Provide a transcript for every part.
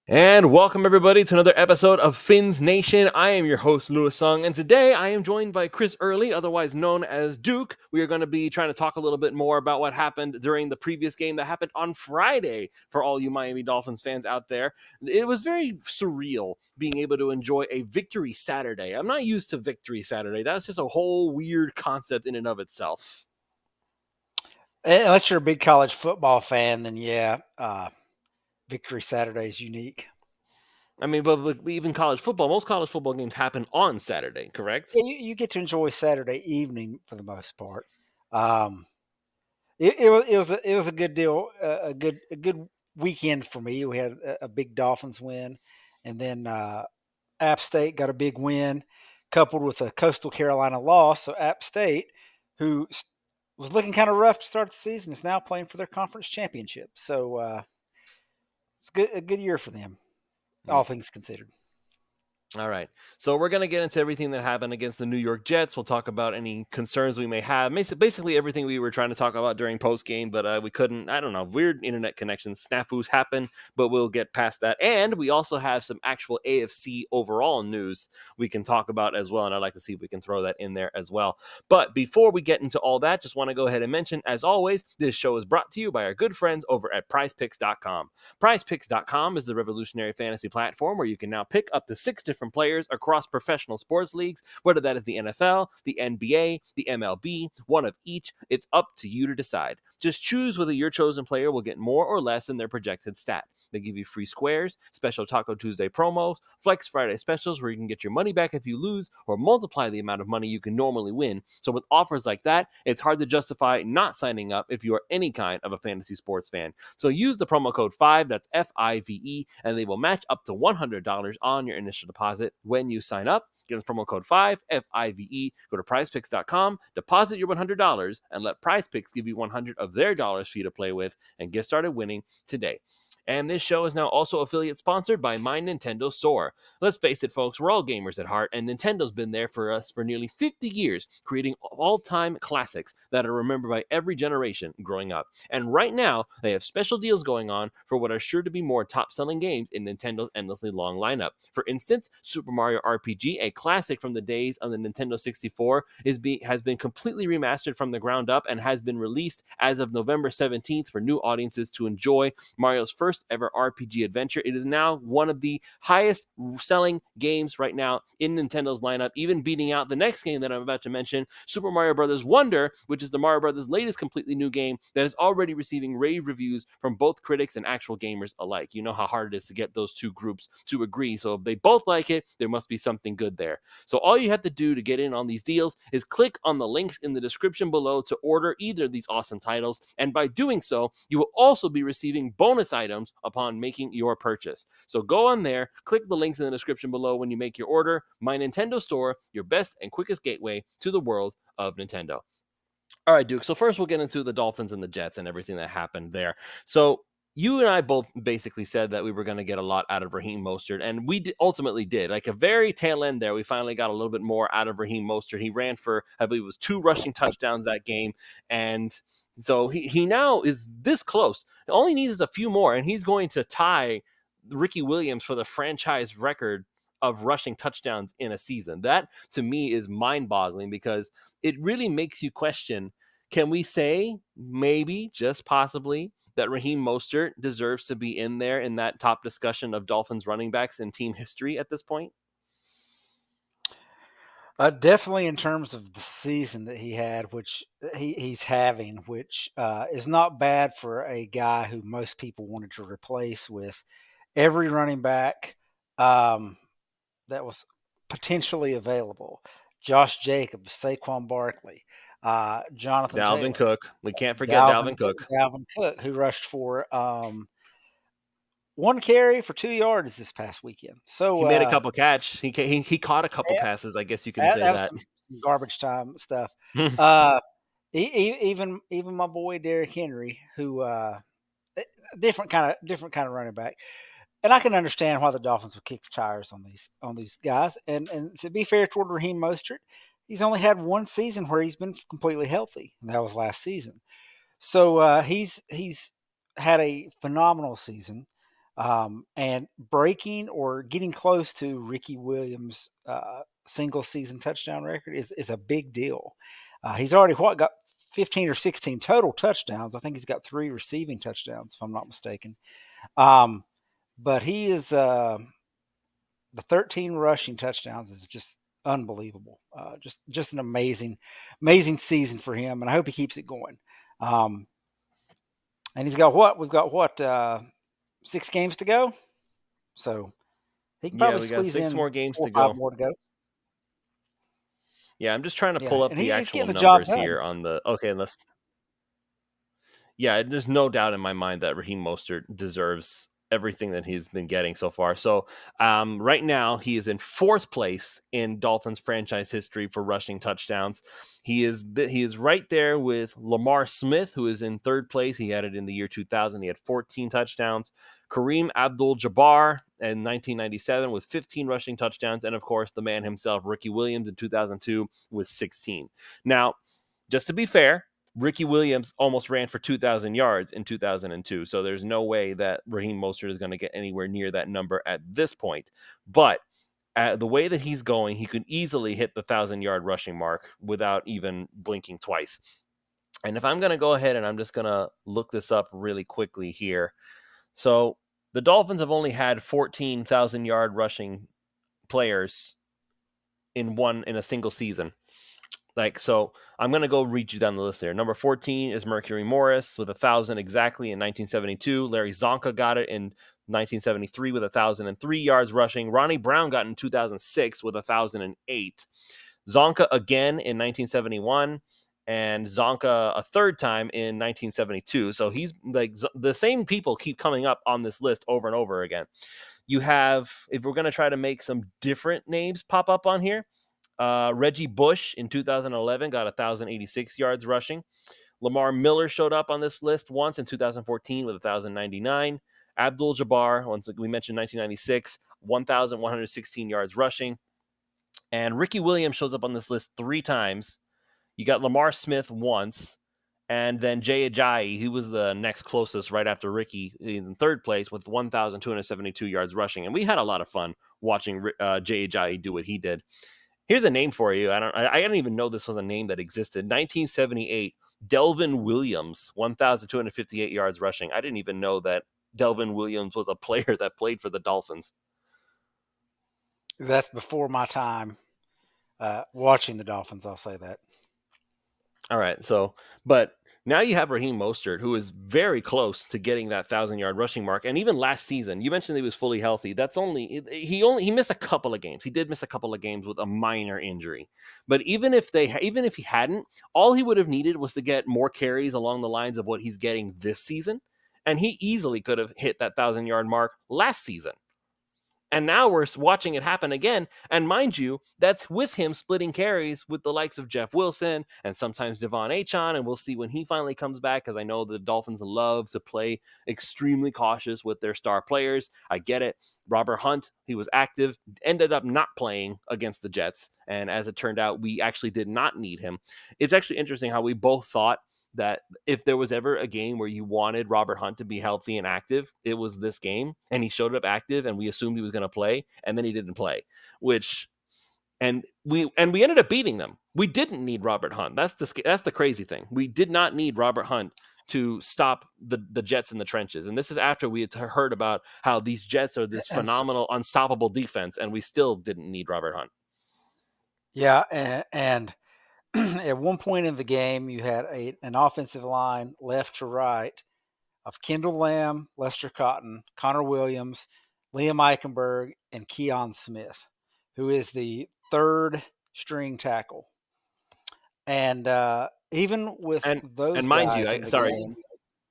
And welcome everybody to another episode of Fins Nation. I am your host, Louis Sung, and today I am joined by Chris Early, otherwise known as Duke. We are going to be trying to talk a little bit more about what happened during the previous game that happened on Friday for all you Miami Dolphins fans out there. It was very surreal being able to enjoy a victory Saturday. I'm not used to victory Saturday. That's just a whole weird concept in and of itself. Unless you're a big college football fan, then yeah, Victory Saturday is unique. I mean, but even college football, most college football games happen on Saturday, correct? Yeah, you get to enjoy Saturday evening for the most part. Um, it was a good deal, a good weekend for me. We had a big Dolphins win, and then App State got a big win, coupled with a Coastal Carolina loss. So App State, who was looking kind of rough to start the season, is now playing for their conference championship. So it's a good year for them, all things considered. All right. So we're going to get into everything that happened against the New York Jets. We'll talk about any concerns we may have. Basically everything we were trying to talk about during post game, but we couldn't. I don't know. Weird internet connections, snafus happen, but we'll get past that. And we also have some actual AFC overall news we can talk about as well. And I'd like to see if we can throw that in there as well. But before we get into all that, just want to go ahead and mention, as always, this show is brought to you by our good friends over at PrizePicks.com. PrizePicks.com is the revolutionary fantasy platform where you can now pick up to 6 different players across professional sports leagues, whether that is the NFL, the NBA, the MLB, one of each. It's up to you to decide. Just choose whether your chosen player will get more or less than their projected stat. They give you free squares, special Taco Tuesday promos, Flex Friday specials where you can get your money back if you lose, or multiply the amount of money you can normally win. So with offers like that, it's hard to justify not signing up if you are any kind of a fantasy sports fan. So use the promo code 5, that's FIVE, and they will match up to $100 on your initial deposit when you sign up. Get the promo code 5, FIVE, go to prizepicks.com, deposit your $100, and let PrizePicks give you $100 of their dollars for you to play with and get started winning today. And this show is now also affiliate sponsored by My Nintendo Store. Let's face it, folks, we're all gamers at heart, and Nintendo's been there for us for nearly 50 years, creating all-time classics that are remembered by every generation growing up. And right now, they have special deals going on for what are sure to be more top-selling games in Nintendo's endlessly long lineup. For instance, Super Mario RPG, a classic from the days of the Nintendo 64, has been completely remastered from the ground up and has been released as of November 17th for new audiences to enjoy Mario's first ever RPG adventure. It is now one of the highest selling games right now in Nintendo's lineup, even beating out the next game that I'm about to mention, Super Mario Bros. Wonder, which is the Mario Bros. Latest completely new game that is already receiving rave reviews from both critics and actual gamers alike. You know how hard it is to get those two groups to agree. So if they both like it, there must be something good there. So all you have to do to get in on these deals is click on the links in the description below to order either of these awesome titles. And by doing so, you will also be receiving bonus items upon making your purchase. So go on there, click the links in the description below when you make your order. My Nintendo Store, your best and quickest gateway to the world of Nintendo. All right, Duke. So first we'll get into the Dolphins and the Jets and everything that happened there. So you and I both basically said that we were going to get a lot out of Raheem Mostert, and we ultimately did. Like a very tail end there, we finally got a little bit more out of Raheem Mostert. He ran for, I believe it was 2 rushing touchdowns that game, and so he now is this close. All he needs is a few more, and he's going to tie Ricky Williams for the franchise record of rushing touchdowns in a season. That to me is mind-boggling because it really makes you question, can we say maybe, just possibly, that Raheem Mostert deserves to be in there in that top discussion of Dolphins running backs in team history at this point? Definitely in terms of the season that he had, which he's having, which is not bad for a guy who most people wanted to replace with every running back that was potentially available. Josh Jacobs, Saquon Barkley, Jonathan Dalvin Taylor, Cook. We can't forget Dalvin, Dalvin Cook. Dalvin Cook, who rushed for 1 carry for 2 yards this past weekend. He So made a couple catch. He caught a couple yeah, passes. I guess you can that, say that was that. some garbage time stuff. Uh, even my boy Derrick Henry, who different kind of running back, and I can understand why the Dolphins would kick the tires on these guys. And to be fair toward Raheem Mostert, he's only had one season where he's been completely healthy, and that was last season. So he's had a phenomenal season. And breaking or getting close to Ricky Williams' single season touchdown record is a big deal. He's already got 15 or 16 total touchdowns. I think he's got 3 receiving touchdowns, if I'm not mistaken. But he is the 13 rushing touchdowns is just unbelievable. Just an amazing season for him, and I hope he keeps it going. And he's got what? We've got what? 6 games to go, so he can Yeah, probably we got squeeze 6 in more games 4 or to 5 go. more to go. Yeah, I'm just trying to Yeah, pull up and the he's actual getting the job numbers done. here on the okay, let's yeah, there's no doubt in my mind that Raheem Mostert deserves everything that he's been getting so far. So right now he is in 4th place in Dolphins franchise history for rushing touchdowns. He is right there with Lamar Smith, who is in 3rd place. He had it in the year 2000. He had 14 touchdowns. Kareem Abdul-Jabbar in 1997 with 15 rushing touchdowns, and of course the man himself, Ricky Williams, in 2002 with 16. Now, just to be fair, Ricky Williams almost ran for 2,000 yards in 2002. So there's no way that Raheem Mostert is going to get anywhere near that number at this point. But the way that he's going, he could easily hit the 1,000-yard rushing mark without even blinking twice. And if I'm going to go ahead and I'm just going to look this up really quickly here. So the Dolphins have only had 14,000-yard rushing players in a single season. So I'm going to go read you down the list here. Number 14 is Mercury Morris with 1,000 exactly in 1972. Larry Zonka got it in 1973 with 1,003 yards rushing. Ronnie Brown got it in 2006 with 1,008. Zonka again in 1971, and Zonka a third time in 1972. So he's like the same people keep coming up on this list over and over again. You have, if we're going to try to make some different names pop up on here, Reggie Bush in 2011 got 1,086 yards rushing. Lamar Miller showed up on this list once in 2014 with 1,099. Abdul-Jabbar, once we mentioned 1996, 1,116 yards rushing. And Ricky Williams shows up on this list 3 times. You got Lamar Smith once, and then Jay Ajayi, who was the next closest right after Ricky in 3rd place with 1,272 yards rushing. And we had a lot of fun watching Jay Ajayi do what he did. Here's a name for you. I didn't even know this was a name that existed. 1978, Delvin Williams, 1,258 yards rushing. I didn't even know that Delvin Williams was a player that played for the Dolphins. That's before my time watching the Dolphins. I'll say that. All right, but now you have Raheem Mostert, who is very close to getting that 1,000-yard rushing mark. And even last season, you mentioned he was fully healthy. He missed a couple of games. He did miss a couple of games with a minor injury. But even if he hadn't, all he would have needed was to get more carries along the lines of what he's getting this season, and he easily could have hit that 1,000-yard mark last season. And now we're watching it happen again. And mind you, that's with him splitting carries with the likes of Jeff Wilson and sometimes Devon Achon. And we'll see when he finally comes back, because I know the Dolphins love to play extremely cautious with their star players. I get it. Robert Hunt, he was active, ended up not playing against the Jets. And as it turned out, we actually did not need him. It's actually interesting how we both thought that if there was ever a game where you wanted Robert Hunt to be healthy and active, it was this game. And he showed up active, and we assumed he was going to play, and then he didn't play, and we ended up beating them. We didn't need Robert Hunt. That's the crazy thing. We did not need Robert Hunt to stop the Jets in the trenches. And this is after we had heard about how these Jets are this And so, phenomenal, unstoppable defense, and we still didn't need Robert Hunt. yeah, and at one point in the game, you had an offensive line left to right of Kendall Lamb, Lester Cotton, Connor Williams, Liam Eichenberg, and Keon Smith, who is the 3rd string tackle. And even with And those mind you, guys in the sorry, game,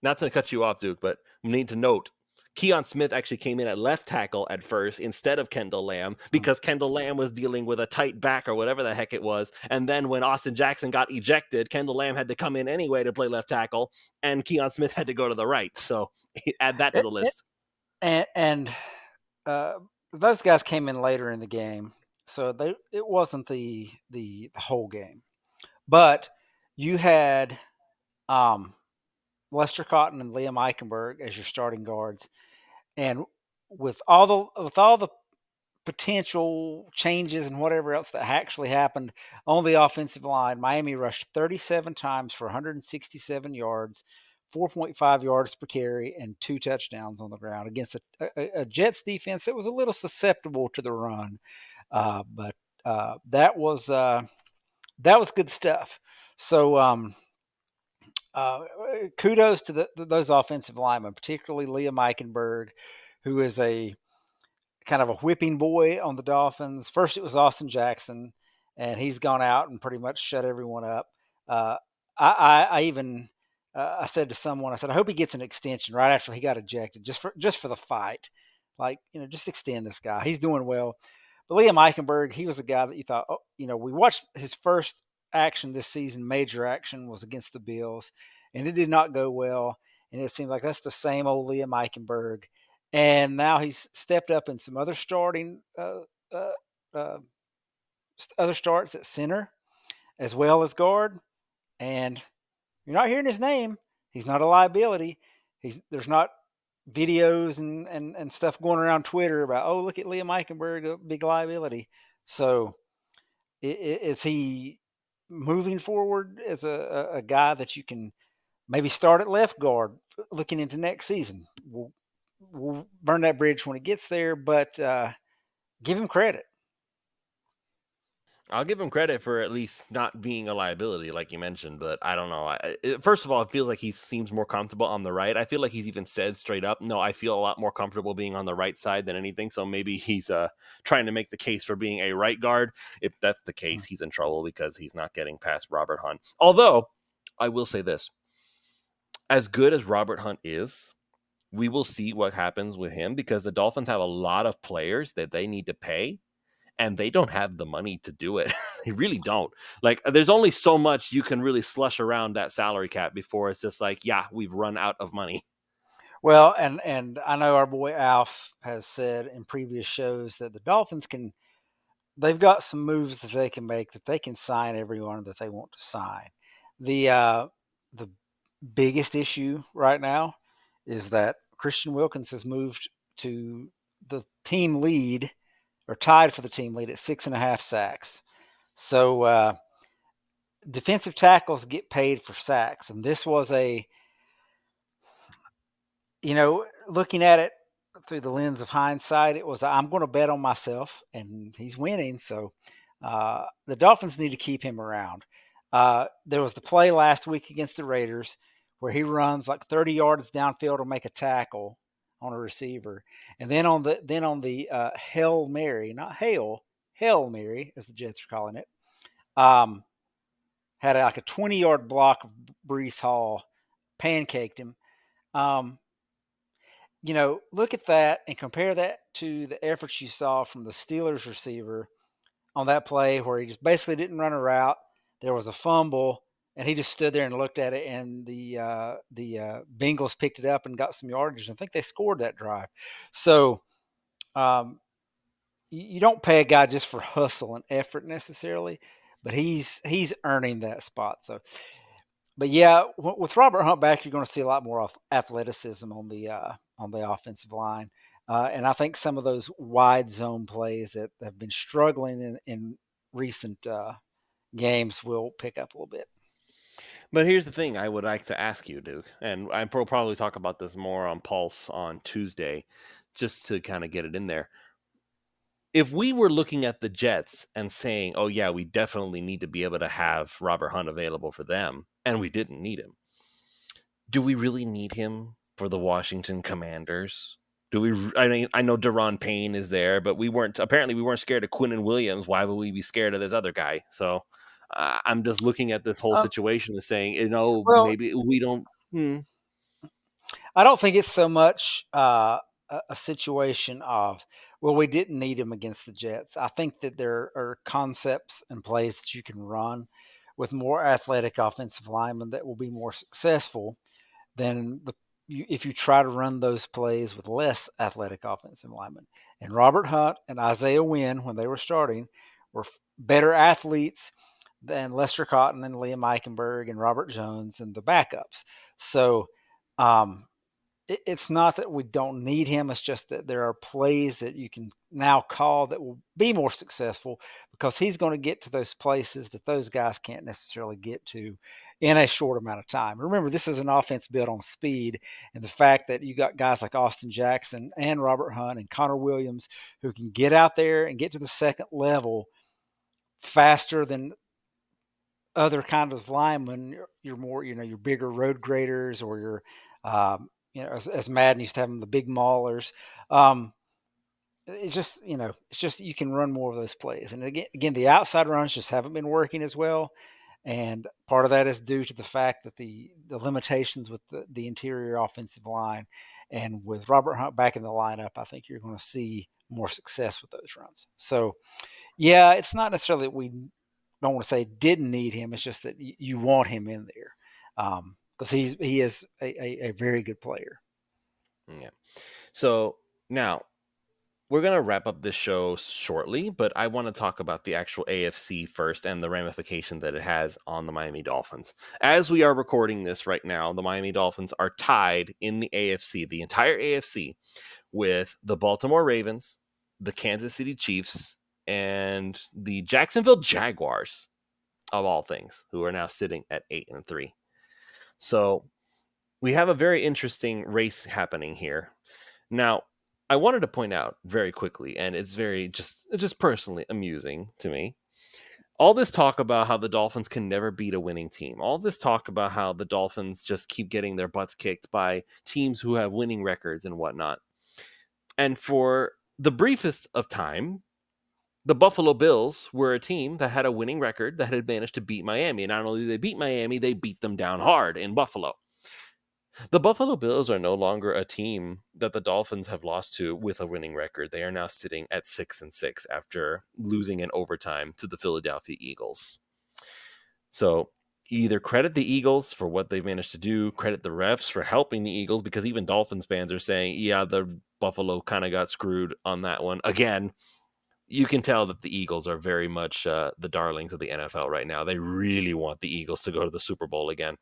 not to cut you off, Duke, but we need to note Keon Smith actually came in at left tackle at first instead of Kendall Lamb, because Kendall Lamb was dealing with a tight back or whatever the heck it was. And then when Austin Jackson got ejected, Kendall Lamb had to come in anyway to play left tackle, and Keon Smith had to go to the right. So add that to it, the it, list. and uh, those guys came in later in the game, so it wasn't the whole game. But you had Lester Cotton and Liam Eichenberg as your starting guards. And with all the potential changes and whatever else that actually happened on the offensive line, Miami rushed 37 times for 167 yards, 4.5 yards per carry, and 2 touchdowns on the ground against a Jets defense that was a little susceptible to the run. But that was good stuff. So kudos to those offensive linemen, particularly Liam Eichenberg, who is a kind of a whipping boy on the Dolphins. First, it was Austin Jackson, and he's gone out and pretty much shut everyone up. Uh, I even I said to someone, I said, I hope he gets an extension right after he got ejected, just for the fight. Like, just extend this guy. He's doing well. But Liam Eichenberg, he was a guy that you thought, oh, we watched his first action this season, major action, was against the Bills, and it did not go well. And it seems like that's the same old Liam Eichenberg. And now he's stepped up in some other uh, uh, other starts at center as well as guard. And you're not hearing his name. He's not a liability. There's not videos and stuff going around Twitter about, oh, look at Liam Eichenberg, a big liability. So is he moving forward as a guy that you can maybe start at left guard looking into next season? We'll burn that bridge when it gets there, but give him credit. I'll give him credit for at least not being a liability, like you mentioned. But I don't know. First of all, it feels like he seems more comfortable on the right. I feel like he's even said straight up, "No, I feel a lot more comfortable being on the right side than anything." So maybe he's trying to make the case for being a right guard. If that's the case, he's in trouble because he's not getting past Robert Hunt. Although I will say this: as good as Robert Hunt is, we will see what happens with him because the Dolphins have a lot of players that they need to pay and they don't have the money to do it. They really don't. Like, there's only so much you can really slush around that salary cap before it's just like, yeah, we've run out of money. Well, and I know our boy Alf has said in previous shows that the Dolphins they've got some moves that they can make, that they can sign everyone that they want to sign. The biggest issue right now is that Christian Wilkins has moved to the team lead, or tied for the team lead, at 6.5 sacks. So defensive tackles get paid for sacks, and this was looking at it through the lens of hindsight, it was, I'm going to bet on myself, and he's winning. So the Dolphins need to keep him around. There was the play last week against the Raiders where he runs like 30 yards downfield to make a tackle on a receiver, and then on the Hail Mary, not Hail Mary, as the Jets are calling it, had like a 20-yard block of Breece Hall, pancaked him. Um, look at that and compare that to the efforts you saw from the Steelers receiver on that play where he just basically didn't run a route. There was a fumble, and he just stood there and looked at it, and the Bengals picked it up and got some yardage. I think they scored that drive. So you don't pay a guy just for hustle and effort necessarily, but he's earning that spot. So, but yeah, with Robert Hunt back, you're going to see a lot more athleticism on the offensive line, and I think some of those wide zone plays that have been struggling in recent games will pick up a little bit. But here's the thing I would like to ask you, Duke, and will probably talk about this more on Pulse on Tuesday, just to kind of get it in there. If we were looking at the Jets and saying, oh, yeah, we definitely need to be able to have Robert Hunt available for them, and we didn't need him, do we really need him for the Washington Commanders? Do we? I mean, I know Deron Payne is there, but we weren't scared of Quinnen Williams. Why would we be scared of this other guy? So I'm just looking at this whole Um, situation and saying, well, maybe we don't. I don't think it's so much a situation of, well, we didn't need him against the Jets. I think that there are concepts and plays that you can run with more athletic offensive linemen that will be more successful than if you try to run those plays with less athletic offensive linemen. And Robert Hunt and Isaiah Wynn, when they were starting, were better athletes than Lester Cotton and Liam Eichenberg and Robert Jones and the backups. So, um, it's not that we don't need him. It's just that there are plays that you can now call that will be more successful because he's going to get to those places that those guys can't necessarily get to in a short amount of time. Remember, this is an offense built on speed, and the fact that you got guys like Austin Jackson and Robert Hunt and Connor Williams who can get out there and get to the second level faster than other kind of linemen. You're more, your bigger road graders or your, as Madden used to have them, the big maulers. Um, it's just you can run more of those plays. And again, the outside runs just haven't been working as well. And part of that is due to the fact that the limitations with the interior offensive line. And with Robert Hunt back in the lineup, I think you're going to see more success with those runs. So, yeah, it's not necessarily that we don't want to say didn't need him. It's just that you want him in there because he is a very good player. Yeah. So now we're going to wrap up this show shortly, but I want to talk about the actual AFC first and the ramification that it has on the Miami Dolphins. As we are recording this right now, the Miami Dolphins are tied in the AFC, the entire AFC, with the Baltimore Ravens, the Kansas City Chiefs, and the Jacksonville Jaguars, of all things, who are now sitting at 8-3. So we have a very interesting race happening here. Now, I wanted to point out very quickly, and it's very just personally amusing to me. All this talk about how the Dolphins can never beat a winning team. All this talk about how the Dolphins just keep getting their butts kicked by teams who have winning records and whatnot. And for the briefest of time, the Buffalo Bills were a team that had a winning record that had managed to beat Miami. And not only did they beat Miami, they beat them down hard in Buffalo. The Buffalo Bills are no longer a team that the Dolphins have lost to with a winning record. They are now sitting at 6-6 after losing in overtime to the Philadelphia Eagles. So either credit the Eagles for what they've managed to do, credit the refs for helping the Eagles, because even Dolphins fans are saying, yeah, the Buffalo kind of got screwed on that one. Again, you can tell that the Eagles are very much the darlings of the NFL right now. They really want the Eagles to go to the Super Bowl again.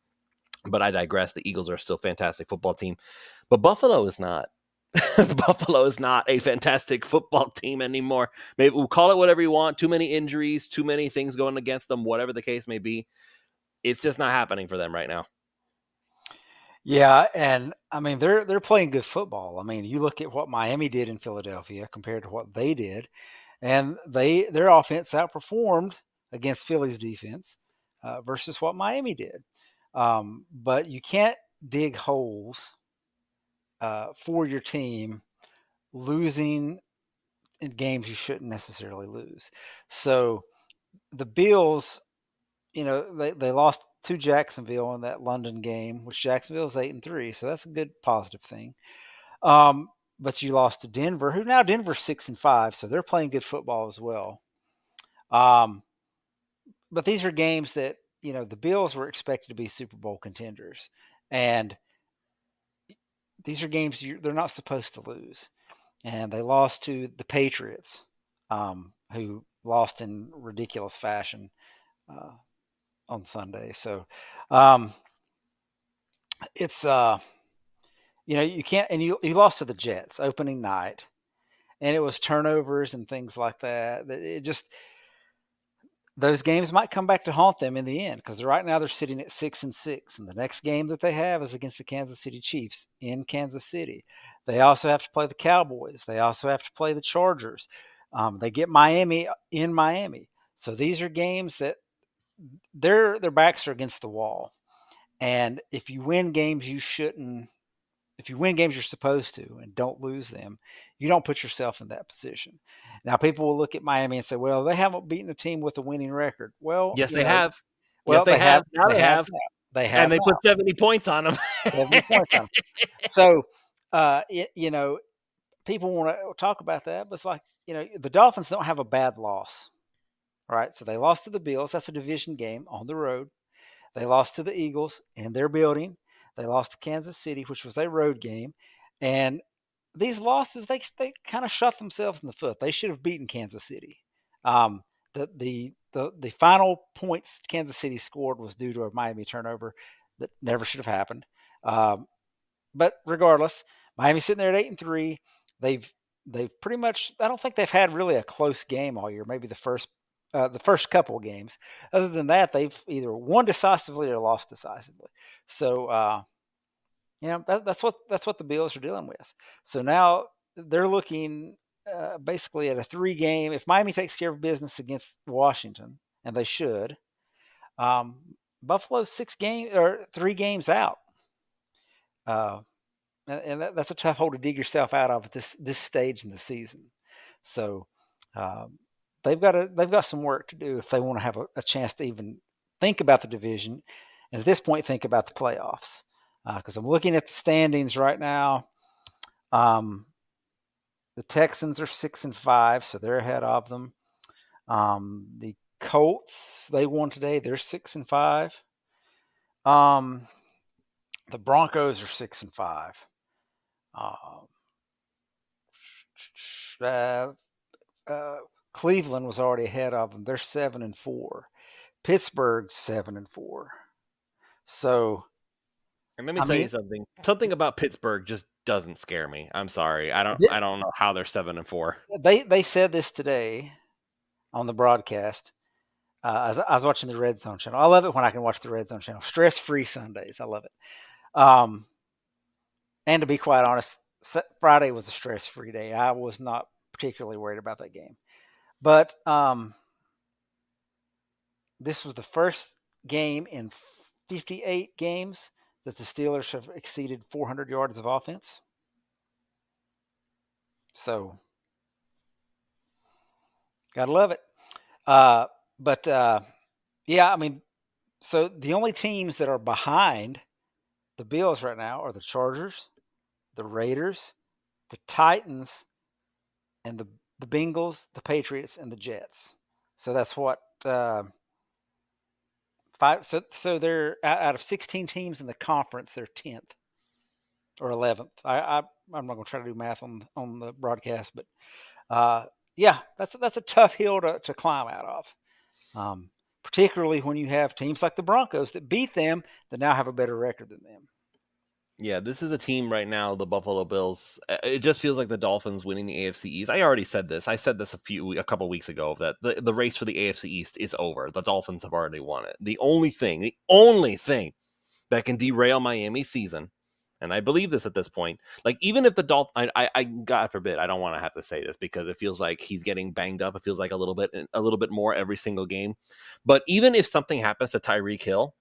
But I digress. The Eagles are still a fantastic football team, but Buffalo is not. Buffalo is not a fantastic football team anymore. Maybe we'll call it whatever you want. Too many injuries, too many things going against them, whatever the case may be. It's just not happening for them right now. Yeah, and I mean they're playing good football. I mean, you look at what Miami did in Philadelphia compared to what they did, and their offense outperformed against Philly's defense versus what Miami did. But you can't dig holes for your team losing in games you shouldn't necessarily lose. So the Bills, they lost to Jacksonville in that London game, which Jacksonville is 8-3, so that's a good positive thing. But you lost to Denver, who now Denver's 6-5, so they're playing good football as well. But these are games that the Bills were expected to be Super Bowl contenders, and these are games they're not supposed to lose. And they lost to the Patriots, who lost in ridiculous fashion on Sunday. So it's you can't, and you lost to the Jets opening night, and it was turnovers and things like that. It just those games might come back to haunt them in the end because right now they're sitting at 6-6, and the next game that they have is against the Kansas City Chiefs in Kansas City. They also have to play the Cowboys. They also have to play the Chargers. They get Miami in Miami. So these are games that their backs are against the wall. And if you win games you shouldn't, if you win games you're supposed to and don't lose them, you don't put yourself in that position. Now, people will look at Miami and say, well, they haven't beaten a team with a winning record. Well, Yes, they have. Yes, well, they have. Now they they have have. now. They And have they now put 70 points on them. 70 points on them. So, people want to talk about that, but it's like, the Dolphins don't have a bad loss. All right. So they lost to the Bills. That's a division game on the road. They lost to the Eagles in their building. They lost to Kansas City, which was a road game. And these losses, they kind of shot themselves in the foot. They should have beaten Kansas City. The final points Kansas City scored was due to a Miami turnover that never should have happened. but regardless, Miami's sitting there at 8-3. They've they've pretty much. I don't think they've had really a close game all year. Maybe the first couple of games. Other than that, they've either won decisively or lost decisively. So that's what the Bills are dealing with. So now they're looking basically at a 3-game. If Miami takes care of business against Washington, and they should, um, Buffalo's 3 games out. Uh, and that's a tough hole to dig yourself out of at this stage in the season. So um, they've got some work to do if they want to have a chance to even think about the division, and at this point think about the playoffs. Because I'm looking at the standings right now. Um, the Texans are 6-5, so they're ahead of them. The Colts, they won today. They're 6-5. Um, the Broncos are 6-5. Um, uh, uh, Cleveland was already ahead of them. They're 7-4. Pittsburgh's 7-4. So, And let me I tell you mean, something. Something about Pittsburgh just doesn't scare me. I'm sorry. I don't know how they're 7-4. they said this today on the broadcast. I was watching the Red Zone channel. I love it when I can watch the Red Zone channel. Stress-free Sundays. I love it. Um, and to be quite honest, Friday was a stress-free day. I was not particularly worried about that game. But this was the first game in 58 games that the Steelers have exceeded 400 yards of offense. So, gotta love it. But yeah, I mean, so the only teams that are behind the Bills right now are the Chargers, the Raiders, the Titans, and the Bengals, the Patriots, and the Jets. So that's what five. So they're out of 16 teams in the conference, they're 10th or 11th. I'm not going to try to do math on the broadcast, but yeah, that's a tough hill to climb out of. Particularly when you have teams like the Broncos that beat them that now have a better record than them. Yeah, this is a team right now, the Buffalo Bills. It just feels like the Dolphins winning the AFC East. I already said this. I said this a couple weeks ago that the race for the AFC East is over. The Dolphins have already won it. The only thing that can derail Miami's season, and I believe this at this point, like even if the Dolphins, I God forbid, I don't want to have to say this because it feels like he's getting banged up. It feels like a little bit more every single game. But even if something happens to Tyreek Hill,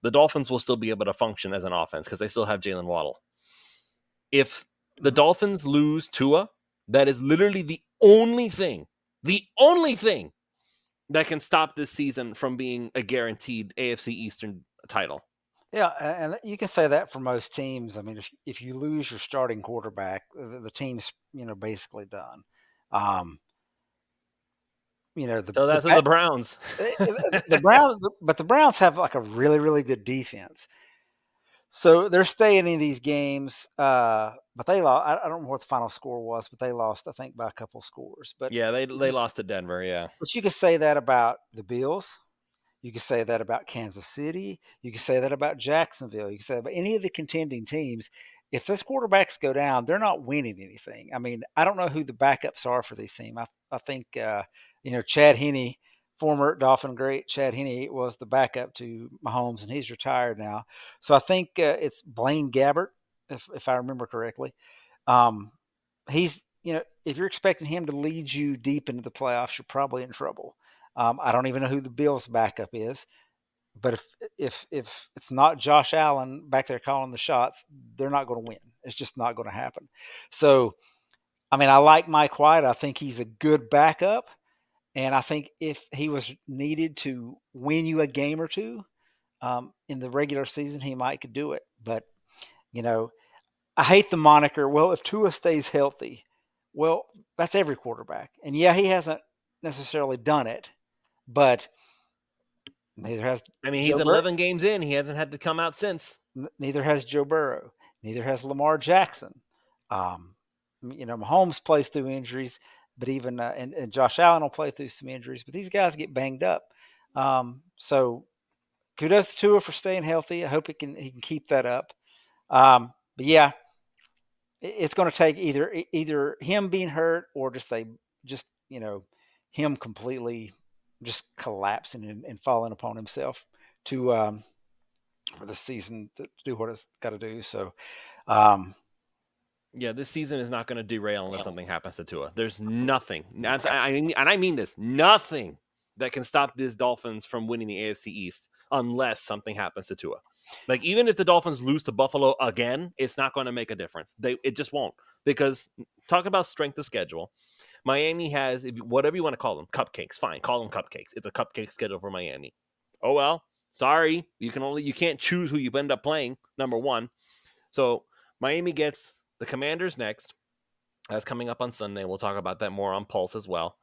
the Dolphins will still be able to function as an offense because they still have Jalen Waddle. If the Mm-hmm. Dolphins lose Tua, that is literally the only thing that can stop this season from being a guaranteed AFC Eastern title. Yeah, and you can say that for most teams. I mean, if you lose your starting quarterback, the team's basically done. Um, the So the that's the Browns. the Browns, but the Browns have like a really really good defense. So they're staying in these games, but they lost. I don't know what the final score was, but they lost, I think, by a couple of scores. Yeah, they lost to Denver. Yeah, But you could say that about the Bills. You could say that about Kansas City. You could say that about Jacksonville. You could say that about any of the contending teams. If those quarterbacks go down, they're not winning anything. I mean, I don't know who the backups are for these teams. I think, Chad Henne, former Dolphin great Chad Henne, was the backup to Mahomes, and he's retired now. So I think it's Blaine Gabbert, if I remember correctly. Um, he's, if you're expecting him to lead you deep into the playoffs, you're probably in trouble. I don't even know who the Bills' backup is, but if it's not Josh Allen back there calling the shots, they're not going to win. It's just not going to happen. So, I mean, I like Mike White. I think he's a good backup, and I think if he was needed to win you a game or two in the regular season, he might could do it. But you know, I hate the moniker. Well, if Tua stays healthy, well, that's every quarterback, and yeah, he hasn't necessarily done it, but neither has I mean he's Joe Burrow. 11 games in. He hasn't had to come out since. Neither has Joe Burrow. Neither has Lamar Jackson. Mahomes plays through injuries, but even and Josh Allen will play through some injuries. But these guys get banged up. So kudos to Tua for staying healthy. I hope he can keep that up. But yeah, it's going to take either him being hurt or just him completely just collapsing and falling upon himself to for the season to do what it's got to do. So um, Yeah, this season is not going to derail unless something happens to Tua. There's nothing, and I mean this, nothing that can stop these Dolphins from winning the AFC East unless something happens to Tua. Like even if the Dolphins lose to Buffalo again, it's not going to make a difference. It just won't because talk about strength of schedule. Miami has whatever you want to call them, cupcakes. Fine, call them cupcakes. It's a cupcake schedule for Miami. Oh well, sorry, you can't choose who you end up playing. Number one, so Miami gets the Commanders next. That's coming up on Sunday. We'll talk about that more on Pulse as well.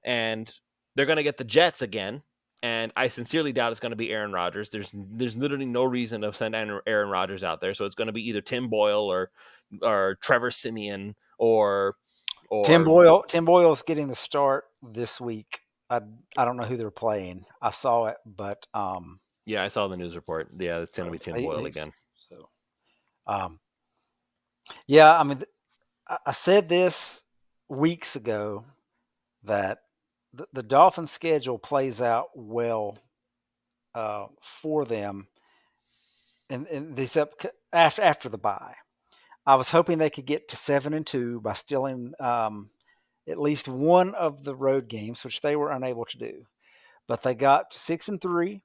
And they're going to get the Jets again. And I sincerely doubt it's going to be Aaron Rodgers. There's literally no reason to send Aaron Rodgers out there. So it's going to be either Tim Boyle or Trevor Simeon or Tim Boyle's getting the start this week. I don't know who they're playing. I saw it, but yeah, I saw the news report. Yeah, it's going to so be Tim Boyle he's again. so um, yeah. I mean, I said this weeks ago that the Dolphins' schedule plays out well for them, and these after the bye. I was hoping they could get to 7-2 by stealing at least one of the road games, which they were unable to do. But they got to 6-3.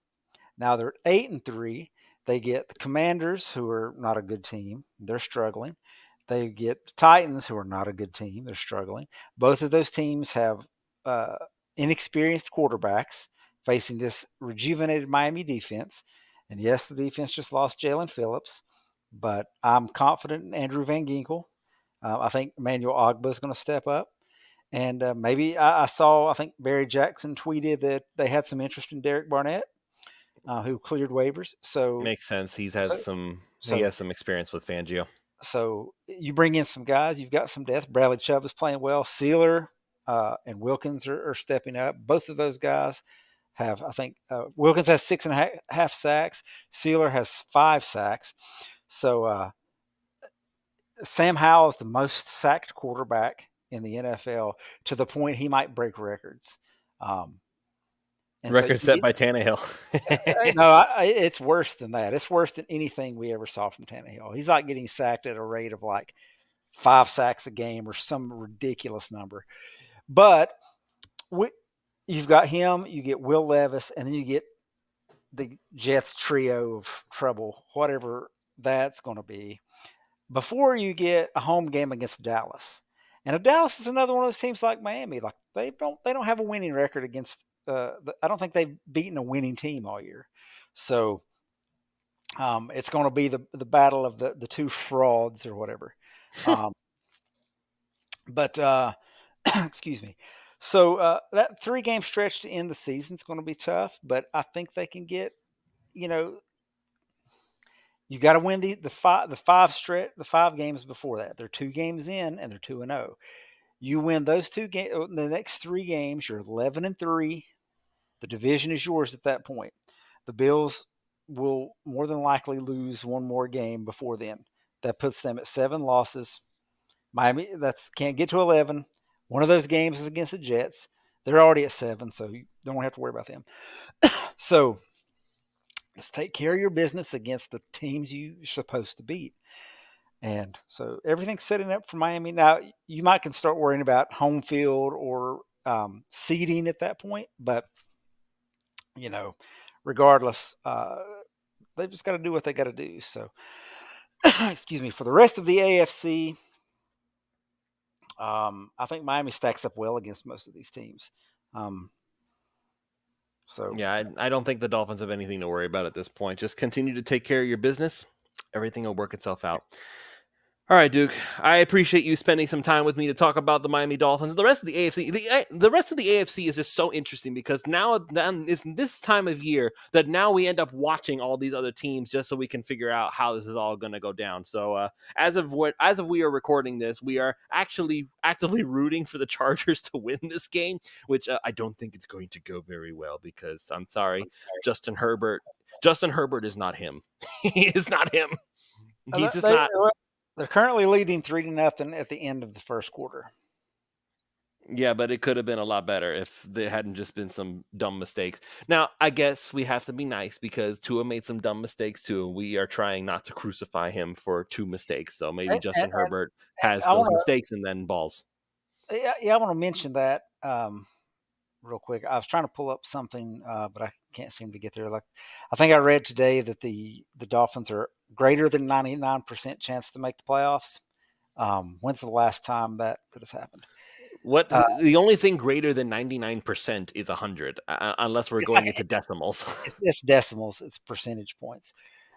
Now they're 8-3. They get the Commanders, who are not a good team. They're struggling. They get the Titans, who are not a good team. They're struggling. Both of those teams have uh, inexperienced quarterbacks facing this rejuvenated Miami defense. And yes, the defense just lost Jalen Phillips, but I'm confident in Andrew Van Ginkel. I think Emmanuel Ogba is going to step up. And maybe I think Barry Jackson tweeted that they had some interest in Derek Barnett, who cleared waivers. Makes sense. So, He so, has some experience with Fangio. so you bring in some guys. You've got some depth. Bradley Chubb is playing well. Sealer and Wilkins are stepping up. Both of those guys have, I think, Wilkins has 6.5 sacks. Sealer has 5 sacks. So Sam Howell is the most sacked quarterback in the NFL to the point he might break records. Um, and so Record set by Tannehill. no, it's worse than that. It's worse than anything we ever saw from Tannehill. He's like getting sacked at a rate of like 5 sacks a game or some ridiculous number. But we, you've got him, you get Will Levis, and then you get the Jets trio of trouble, whatever that's going to be, before you get a home game against Dallas. And Dallas is another one of those teams like Miami. Like they don't have a winning record against. I don't think they've beaten a winning team all year. So it's going to be the battle of the two frauds or whatever. Um, but excuse me. So that 3 game stretch to end the season is going to be tough, but I think they can get. You know, you got to win the 5 games before that. They're 2 games in and they're 2-0. You win those 2 games, the next 3 games, you're 11-3. The division is yours at that point. The Bills will more than likely lose one more game before then. That puts them at 7 losses. Miami can't get to 11. One of those games is against the Jets. They're already at 7, so you don't have to worry about them. So let's take care of your business against the teams you're supposed to beat. And so everything's setting up for Miami. Now, you might can start worrying about home field or seeding at that point, but you know, regardless, they've just got to do what they got to do. So, excuse me. For the rest of the AFC, I think Miami stacks up well against most of these teams. Um, so, Yeah, I don't think the Dolphins have anything to worry about at this point. Just continue to take care of your business. Everything will work itself out. All right, Duke. I appreciate you spending some time with me to talk about the Miami Dolphins. The rest of the AFC, the rest of the AFC is just so interesting because now it's this time of year that now we end up watching all these other teams just so we can figure out how this is all going to go down. So as of we are recording this, we are actually actively rooting for the Chargers to win this game, which I don't think it's going to go very well because I'm sorry, Justin Herbert. Justin Herbert is not him. He is not him. He's just they, not. They're currently leading 3-0 at the end of the first quarter. Yeah, but it could have been a lot better if there hadn't just been some dumb mistakes. Now, I guess we have to be nice because Tua made some dumb mistakes too. We are trying not to crucify him for 2 mistakes. So maybe And Justin Herbert has I those want mistakes and then balls. to, yeah, I want to mention that real quick. I was trying to pull up something, but I can't seem to get there. Like, I think I read today that the Dolphins are greater than 99% chance to make the playoffs. When's the last time that has happened? What Uh, the only thing greater than 99% is 100, unless we're it's like going into decimals. it's decimals, it's percentage points.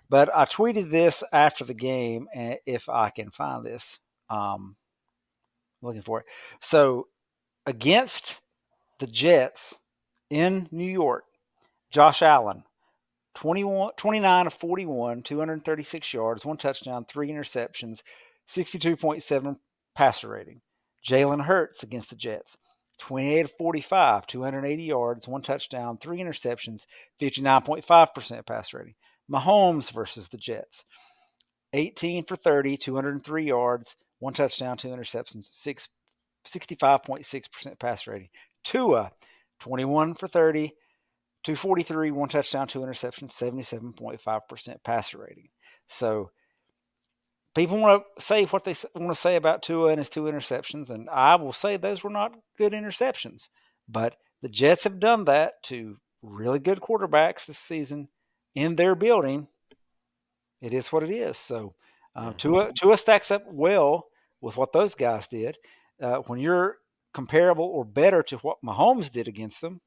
But I tweeted this after the game, and if I can find this, looking for it. So against the Jets in New York, Josh Allen, 29 of 41, 236 yards, one touchdown, three interceptions, 62.7 passer rating. Jalen Hurts against the Jets, 28 of 45, 280 yards, one touchdown, three interceptions, 59.5% passer rating. Mahomes versus the Jets, 18 for 30, 203 yards, one touchdown, two interceptions, 65.6% pass rating. Tua, 21 for 30, 243, one touchdown, two interceptions, 77.5% passer rating. So people want to say what they want to say about Tua and his two interceptions, and I will say those were not good interceptions. But the Jets have done that to really good quarterbacks this season in their building. It is what it is. So Tua stacks up well with what those guys did. When you're comparable or better to what Mahomes did against them,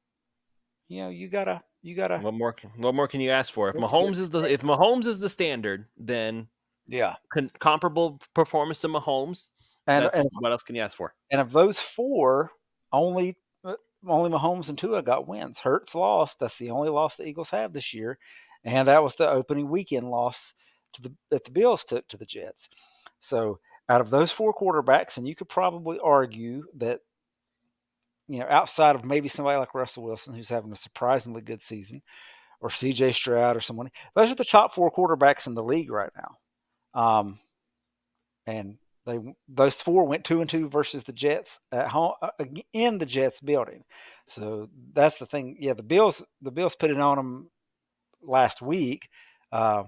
you gotta What more can you ask for? If Mahomes is the standard, then yeah. comparable performance to Mahomes. And That's and what else can you ask for? and of those four, only only Mahomes and Tua got wins. Hurts lost. That's the only loss the Eagles have this year, and that was the opening weekend loss to the Bills took to the Jets. So out of those four quarterbacks, and you could probably argue that outside of maybe somebody like Russell Wilson, who's having a surprisingly good season, or C.J. Stroud or someone, those are the top four quarterbacks in the league right now. And those four went 2-2 versus the Jets at home in the Jets building. So that's the thing. Yeah, the Bills put it on them last week uh,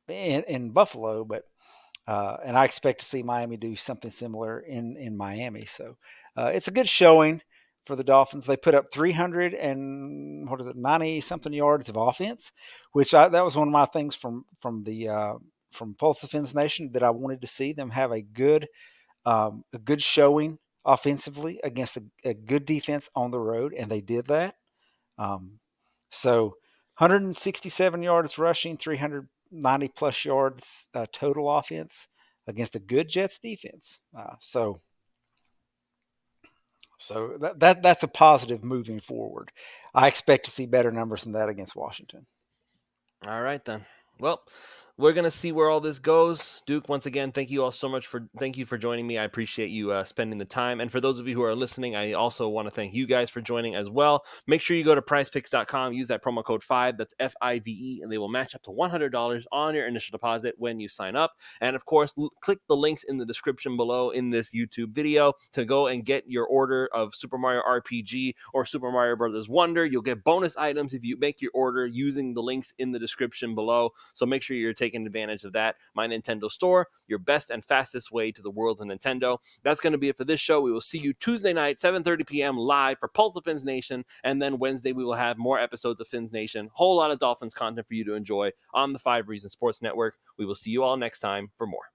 in Buffalo, but and I expect to see Miami do something similar in Miami. So it's a good showing for the Dolphins. They put up 300 and 90 something yards of offense, which that was one of my things from Pulse of Fins Nation that I wanted to see them have a good showing offensively against a good defense on the road, and they did that. Um, so 167 yards rushing, 390 plus yards total offense against a good Jets defense. So that's a positive moving forward. I expect to see better numbers than that against Washington. All right then. Well, we're gonna see where all this goes. Duke, once again, thank you all so much thank you for joining me. I appreciate you spending the time. And for those of you who are listening, I also want to thank you guys for joining as well. Make sure you go to PrizePicks.com, use that promo code 5. That's FIVE, and they will match up to $100 on your initial deposit when you sign up. And of course, click the links in the description below in this YouTube video to go and get your order of Super Mario RPG or Super Mario Brothers Wonder. You'll get bonus items if you make your order using the links in the description below. So make sure you're taking advantage of that. My Nintendo Store, your best and fastest way to the world of Nintendo. That's going to be it for this show. We will see you Tuesday night, 7:30 p.m. live for Pulse of Fins Nation. And then Wednesday, we will have more episodes of Fins Nation. Whole lot of Dolphins content for you to enjoy on the 5 Reasons Sports Network. We will see you all next time for more.